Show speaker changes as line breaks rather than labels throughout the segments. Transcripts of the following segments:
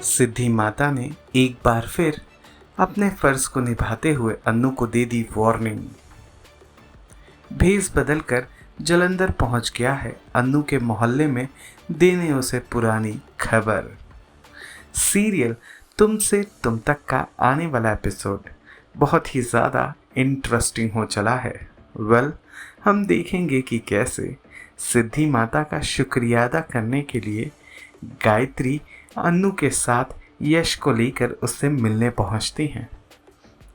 सिद्धि माता ने एक बार फिर अपने फर्ज को निभाते हुए अन्नू को दे दी वार्निंग। भेस बदलकर जलंधर पहुंच गया है अन्नू के मोहल्ले में देने उसे पुरानी खबर। सीरियल तुम से तुम तक का आने वाला एपिसोड बहुत ही ज़्यादा इंटरेस्टिंग हो चला है। हम देखेंगे कि कैसे सिद्धि माता का शुक्रिया अदा करने के लिए गायत्री अन्नू के साथ यश को लेकर उससे मिलने पहुंचती हैं,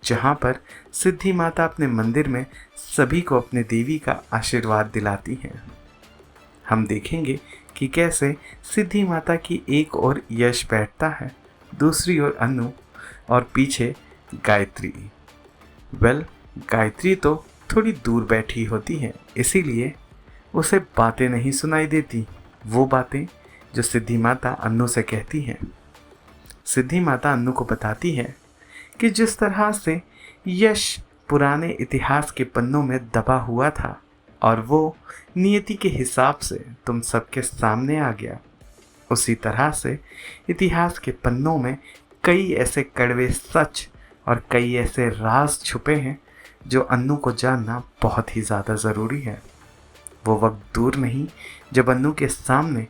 जहां पर सिद्धि माता अपने मंदिर में सभी को अपने देवी का आशीर्वाद दिलाती हैं। हम देखेंगे कि कैसे सिद्धि माता की एक ओर यश बैठता है, दूसरी ओर अन्नू और पीछे गायत्री। गायत्री तो थोड़ी दूर बैठी होती है, इसीलिए उसे बातें नहीं सुनाई देती, वो बातें जो सिद्धि माता अन्नू से कहती हैं। सिद्धि माता अन्नू को बताती है कि जिस तरह से यश पुराने इतिहास के पन्नों में दबा हुआ था और वो नियति के हिसाब से तुम सबके सामने आ गया, उसी तरह से इतिहास के पन्नों में कई ऐसे कड़वे सच और कई ऐसे राज छुपे हैं जो अन्नू को जानना बहुत ही ज़्यादा ज़रूरी है। वो वक्त दूर नहीं जब अन्नू के सामने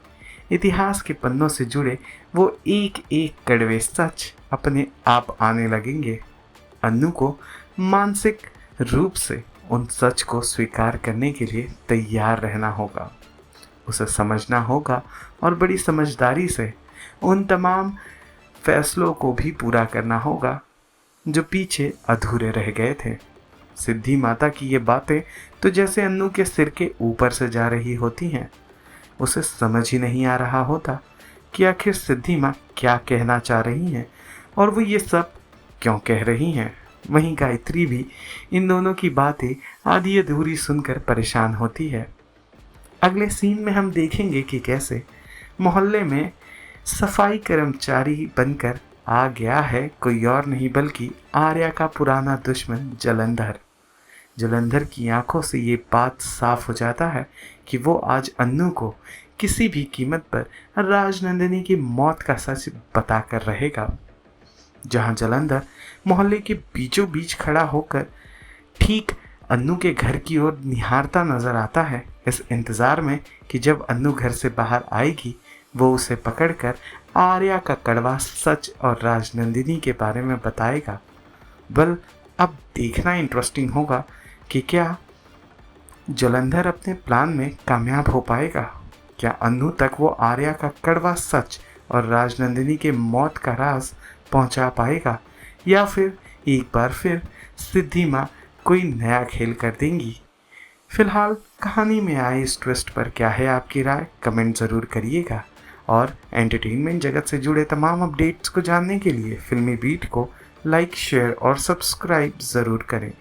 इतिहास के पन्नों से जुड़े वो एक एक कड़वे सच अपने आप आने लगेंगे। अन्नू को मानसिक रूप से उन सच को स्वीकार करने के लिए तैयार रहना होगा, उसे समझना होगा और बड़ी समझदारी से उन तमाम फैसलों को भी पूरा करना होगा जो पीछे अधूरे रह गए थे। सिद्धि माता की ये बातें तो जैसे अन्नू के सिर के ऊपर से जा रही होती हैं। उसे समझ ही नहीं आ रहा होता कि आखिर सिद्धि माँ क्या कहना चाह रही हैं और वो ये सब क्यों कह रही हैं। वहीं गायत्री भी इन दोनों की बातें आधी अधूरी सुनकर परेशान होती है। अगले सीन में हम देखेंगे कि कैसे मोहल्ले में सफाई कर्मचारी बनकर आ गया है कोई और नहीं बल्कि आर्या का पुराना दुश्मन जलंधर। जलंधर की आंखों से ये बात साफ हो जाता है कि वो आज अन्नू को किसी भी कीमत पर राजनंदिनी की मौत का सच बताकर रहेगा। जहां जलंधर मोहल्ले के बीचों बीच खड़ा होकर ठीक अन्नू के घर की ओर निहारता नजर आता है, इस इंतज़ार में कि जब अन्नू घर से बाहर आएगी वो उसे पकड़कर आर्या का कड़वा सच और राजनंदिनी के बारे में बताएगा। अब देखना इंटरेस्टिंग होगा कि क्या जलंधर अपने प्लान में कामयाब हो पाएगा। क्या अन्नू तक वो आर्या का कड़वा सच और राजनंदिनी के मौत का राज पहुंचा पाएगा, या फिर एक बार फिर सिद्धि माँ कोई नया खेल कर देंगी। फिलहाल कहानी में आए इस ट्विस्ट पर क्या है आपकी राय, कमेंट ज़रूर करिएगा और एंटरटेनमेंट जगत से जुड़े तमाम अपडेट्स को जानने के लिए फिल्मी बीट को लाइक, शेयर और सब्सक्राइब ज़रूर करें।